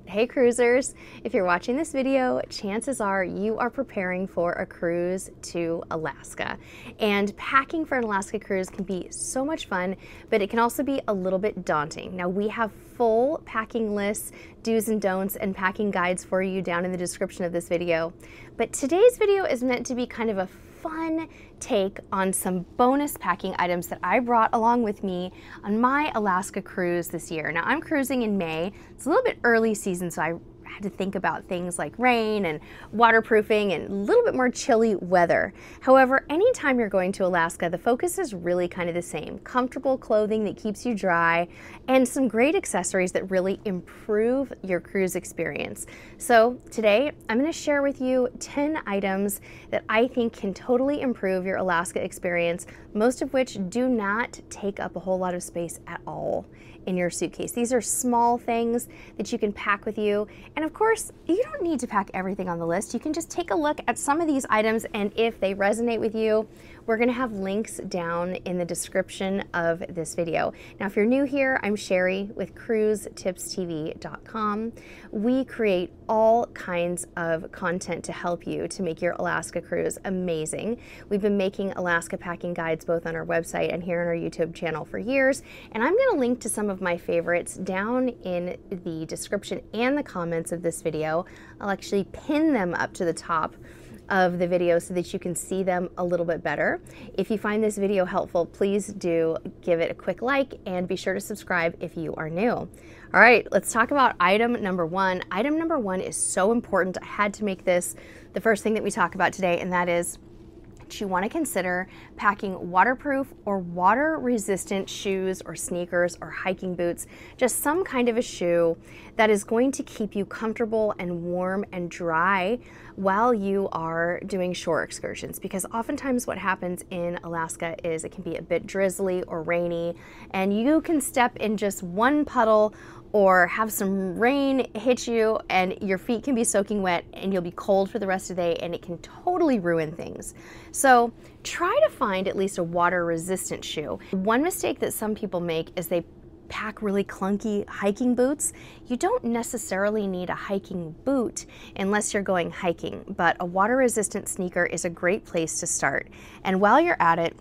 Hey cruisers, if you're watching this video, chances are you are preparing for a cruise to Alaska. And packing for an Alaska cruise can be so much fun, but it can also be a little bit daunting. Now we have full packing lists, do's and don'ts, and packing guides for you down in the description of this video. But today's video is meant to be kind of a fun take on some bonus packing items that I brought along with me on my Alaska cruise this year. Now I'm cruising in May. It's a little bit early season, so I had to think about things like rain and waterproofing and a little bit more chilly weather. However, anytime you're going to Alaska, the focus is really kind of the same. Comfortable clothing that keeps you dry and some great accessories that really improve your cruise experience. So today I'm going to share with you 10 items that I think can totally improve your Alaska experience, most of which do not take up a whole lot of space at all in your suitcase. These are small things that you can pack with you. And of course, you don't need to pack everything on the list. You can just take a look at some of these items, and if they resonate with you, we're gonna have links down in the description of this video. Now, if you're new here, I'm Sherry with CruiseTipsTV.com. We create all kinds of content to help you to make your Alaska cruise amazing. We've been making Alaska packing guides both on our website and here on our YouTube channel for years, and I'm gonna link to some of my favorites down in the description and the comments of this video. I'll actually pin them up to the top of the video so that you can see them a little bit better. If you find this video helpful, please do give it a quick like and be sure to subscribe if you are new. All right, let's talk about item number one. Item number one is so important. I had to make this the first thing that we talk about today, and that is you want to consider packing waterproof or water resistant shoes or sneakers or hiking boots, just some kind of a shoe that is going to keep you comfortable and warm and dry while you are doing shore excursions. Because oftentimes what happens in Alaska is it can be a bit drizzly or rainy, and you can step in just one puddle or have some rain hit you and your feet can be soaking wet and you'll be cold for the rest of the day, and it can totally ruin things. So try to find at least a water resistant shoe. One mistake that some people make is they pack really clunky hiking boots. You don't necessarily need a hiking boot unless you're going hiking, but a water resistant sneaker is a great place to start. And while you're at it,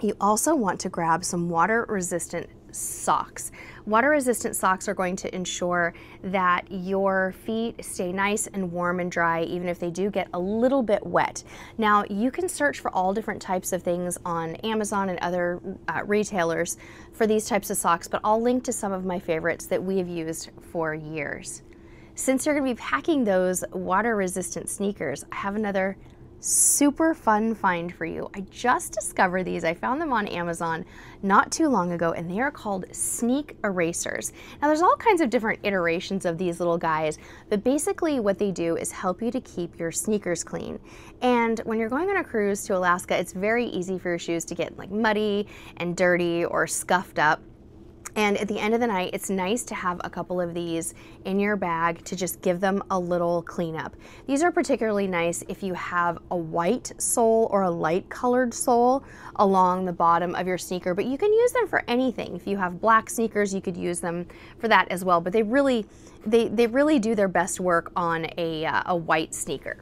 you also want to grab some water resistant socks. Water resistant socks are going to ensure that your feet stay nice and warm and dry even if they do get a little bit wet. Now you can search for all different types of things on Amazon and other retailers for these types of socks, but I'll link to some of my favorites that we have used for years. Since you're going to be packing those water resistant sneakers, I have another super fun find for you. I just discovered these. I found them on Amazon not too long ago, and they are called sneak erasers. Now there's all kinds of different iterations of these little guys, but basically what they do is help you to keep your sneakers clean. And when you're going on a cruise to Alaska, it's very easy for your shoes to get like muddy and dirty or scuffed up. And at the end of the night, it's nice to have a couple of these in your bag to just give them a little cleanup. These are particularly nice if you have a white sole or a light colored sole along the bottom of your sneaker, but you can use them for anything. If you have black sneakers, you could use them for that as well, but they really do their best work on a white sneaker.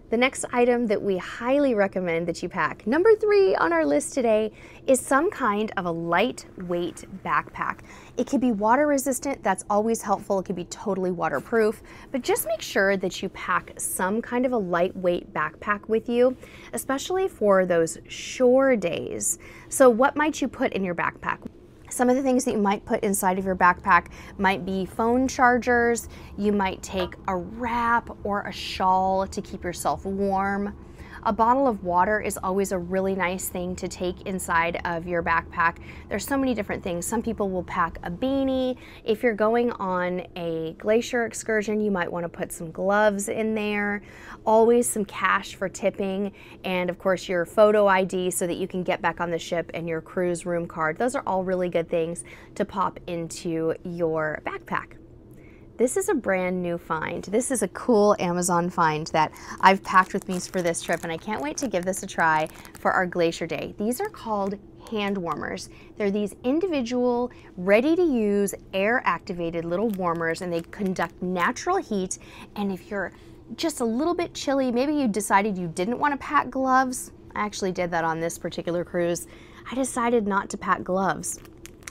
The next item that we highly recommend that you pack, number 3 on our list today, is some kind of a lightweight backpack. It could be water resistant, that's always helpful. It could be totally waterproof, but just make sure that you pack some kind of a lightweight backpack with you, especially for those shore days. So what might you put in your backpack? Some of the things that you might put inside of your backpack might be phone chargers. You might take a wrap or a shawl to keep yourself warm. A bottle of water is always a really nice thing to take inside of your backpack. There's so many different things. Some people will pack a beanie. If you're going on a glacier excursion, you might want to put some gloves in there. Always some cash for tipping, and of course your photo ID so that you can get back on the ship, and your cruise room card. Those are all really good things to pop into your backpack. This is a brand new find. This is a cool Amazon find that I've packed with me for this trip, and I can't wait to give this a try for our Glacier Day. These are called hand warmers. They're these individual, ready-to-use, air-activated little warmers, and they conduct natural heat. And if you're just a little bit chilly, maybe you decided you didn't want to pack gloves. I actually did that on this particular cruise. I decided not to pack gloves.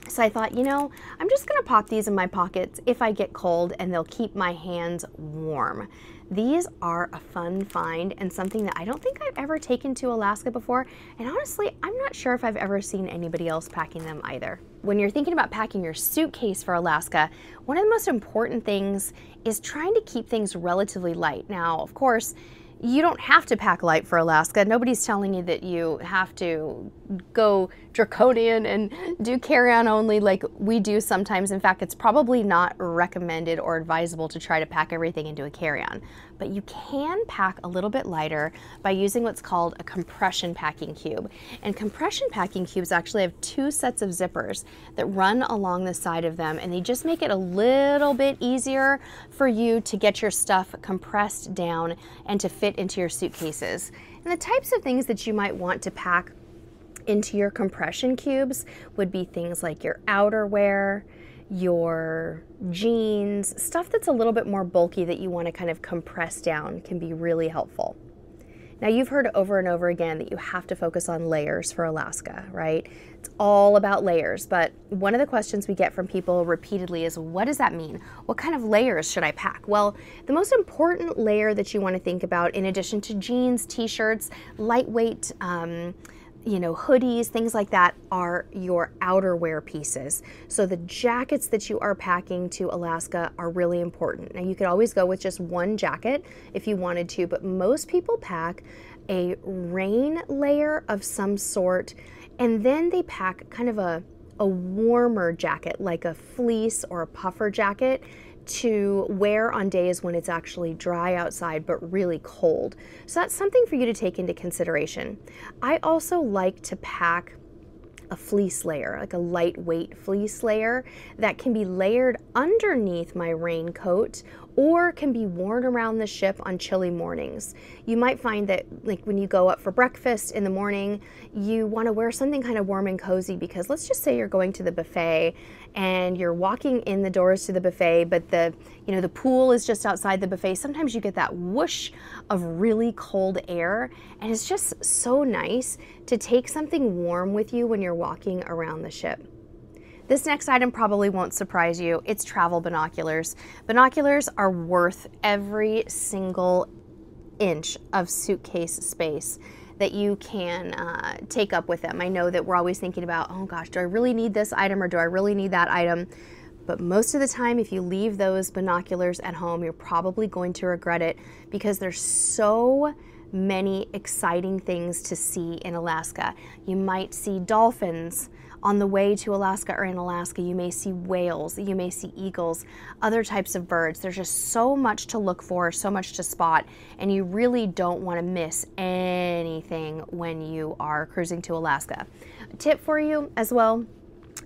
So I thought, you know, I'm just gonna pop these in my pockets if I get cold, and they'll keep my hands warm. These are a fun find and something that I don't think I've ever taken to Alaska before. And honestly, I'm not sure if I've ever seen anybody else packing them either. When you're thinking about packing your suitcase for Alaska, one of the most important things is trying to keep things relatively light. Now, of course, you don't have to pack light for Alaska. Nobody's telling you that you have to go draconian and do carry-on only like we do sometimes. In fact, it's probably not recommended or advisable to try to pack everything into a carry-on. But you can pack a little bit lighter by using what's called a compression packing cube. And compression packing cubes actually have two sets of zippers that run along the side of them, and they just make it a little bit easier for you to get your stuff compressed down and to fit into your suitcases. And the types of things that you might want to pack into your compression cubes would be things like your outerwear, your jeans, stuff that's a little bit more bulky that you want to kind of compress down can be really helpful. Now, you've heard over and over again that you have to focus on layers for Alaska, right? It's all about layers, but one of the questions we get from people repeatedly is, what does that mean? What kind of layers should I pack? Well, the most important layer that you want to think about, in addition to jeans, t-shirts, lightweight, hoodies, things like that, are your outerwear pieces. So the jackets that you are packing to Alaska are really important. Now, you could always go with just one jacket if you wanted to, but most people pack a rain layer of some sort, and then they pack kind of a warmer jacket, like a fleece or a puffer jacket, to wear on days when it's actually dry outside but really cold. So that's something for you to take into consideration. I also like to pack a fleece layer, like a lightweight fleece layer that can be layered underneath my raincoat or can be worn around the ship on chilly mornings. You might find that, like, when you go up for breakfast in the morning, you want to wear something kind of warm and cozy, because let's just say you're going to the buffet and you're walking in the doors to the buffet, but the pool is just outside the buffet. Sometimes you get that whoosh of really cold air, and it's just so nice to take something warm with you when you're walking around the ship. This next item probably won't surprise you. It's travel binoculars. Binoculars are worth every single inch of suitcase space that you can take up with them. I know that we're always thinking about, oh gosh, do I really need this item or do I really need that item? But most of the time, if you leave those binoculars at home, you're probably going to regret it, because there's so many exciting things to see in Alaska. You might see dolphins on the way to Alaska, or in Alaska. You may see whales, you may see eagles, other types of birds. There's just so much to look for, so much to spot, and you really don't want to miss anything when you are cruising to Alaska. A tip for you as well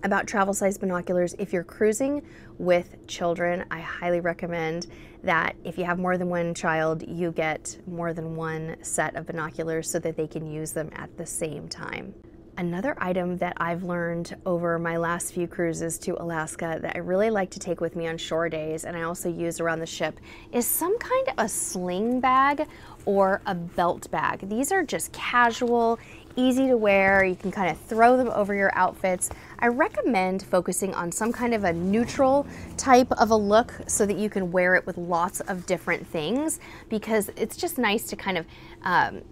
about travel size binoculars: if you're cruising with children, I highly recommend that if you have more than one child, you get more than one set of binoculars so that they can use them at the same time. Another item that I've learned over my last few cruises to Alaska that I really like to take with me on shore days, and I also use around the ship, is some kind of a sling bag or a belt bag. These are just casual, easy to wear. You can kind of throw them over your outfits. I recommend focusing on some kind of a neutral type of a look so that you can wear it with lots of different things, because it's just nice to kind of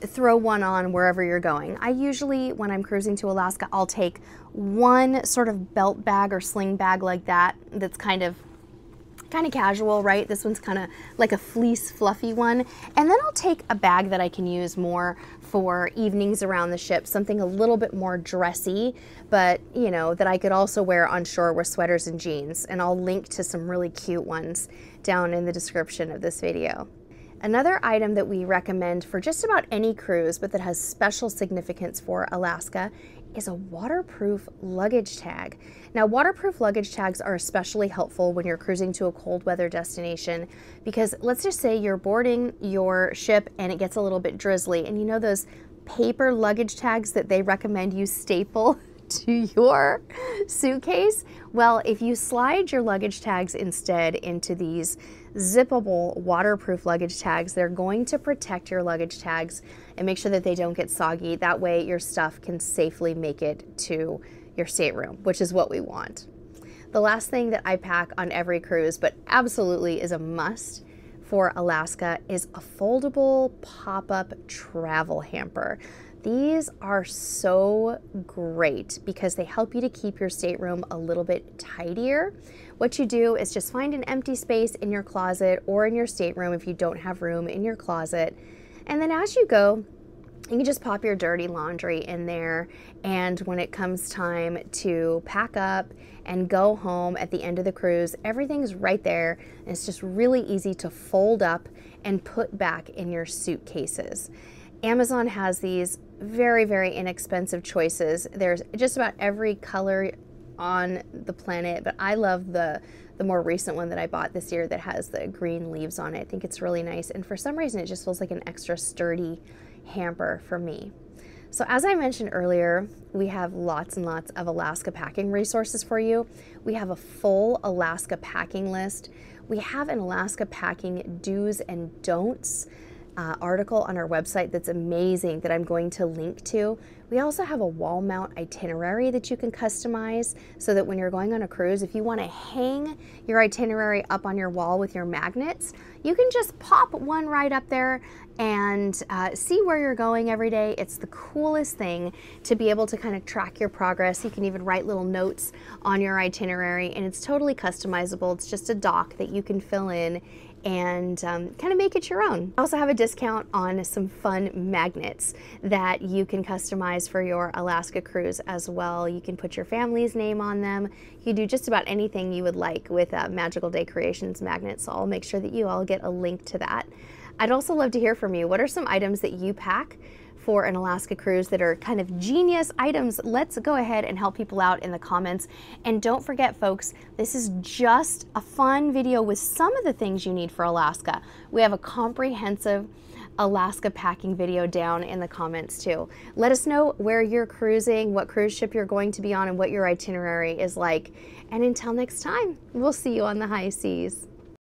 throw one on wherever you're going. I usually, when I'm cruising to Alaska, I'll take one sort of belt bag or sling bag like that, that's kind of casual, right? This one's kind of like a fleece fluffy one. And then I'll take a bag that I can use more for evenings around the ship, something a little bit more dressy, but that I could also wear on shore with sweaters and jeans. And I'll link to some really cute ones down in the description of this video. Another item that we recommend for just about any cruise, but that has special significance for Alaska, is a waterproof luggage tag. Now, waterproof luggage tags are especially helpful when you're cruising to a cold weather destination, because let's just say you're boarding your ship and it gets a little bit drizzly, and you know those paper luggage tags that they recommend you staple to your suitcase? Well, if you slide your luggage tags instead into these zippable waterproof luggage tags, they're going to protect your luggage tags and make sure that they don't get soggy. That way your stuff can safely make it to your stateroom, which is what we want. The last thing that I pack on every cruise, but absolutely is a must for Alaska, is a foldable pop-up travel hamper. These are so great because they help you to keep your stateroom a little bit tidier. What you do is just find an empty space in your closet or in your stateroom if you don't have room in your closet. And then as you go, you can just pop your dirty laundry in there, and when it comes time to pack up and go home at the end of the cruise, everything's right there, and it's just really easy to fold up and put back in your suitcases. Amazon has these very, very inexpensive choices. There's just about every color on the planet, but I love the more recent one that I bought this year that has the green leaves on it. I think it's really nice, and for some reason it just feels like an extra sturdy hamper for me. So as I mentioned earlier, we have lots and lots of Alaska packing resources for you. We have a full Alaska packing list. We have an Alaska packing do's and don'ts article on our website that's amazing that I'm going to link to. We also have a wall mount itinerary that you can customize so that when you're going on a cruise, if you want to hang your itinerary up on your wall with your magnets, you can just pop one right up there and see where you're going every day. It's the coolest thing to be able to kind of track your progress. You can even write little notes on your itinerary, and it's totally customizable. It's just a doc that you can fill in and kind of make it your own. I also have a discount on some fun magnets that you can customize for your Alaska cruise as well. You can put your family's name on them. You can do just about anything you would like with Magical Day Creations magnets, so I'll make sure that you all get a link to that. I'd also love to hear from you. What are some items that you pack for an Alaska cruise that are kind of genius items? Let's go ahead and help people out in the comments. And don't forget, folks, this is just a fun video with some of the things you need for Alaska. We have a comprehensive Alaska packing video down in the comments too. Let us know where you're cruising, what cruise ship you're going to be on, and what your itinerary is like. And until next time, we'll see you on the high seas.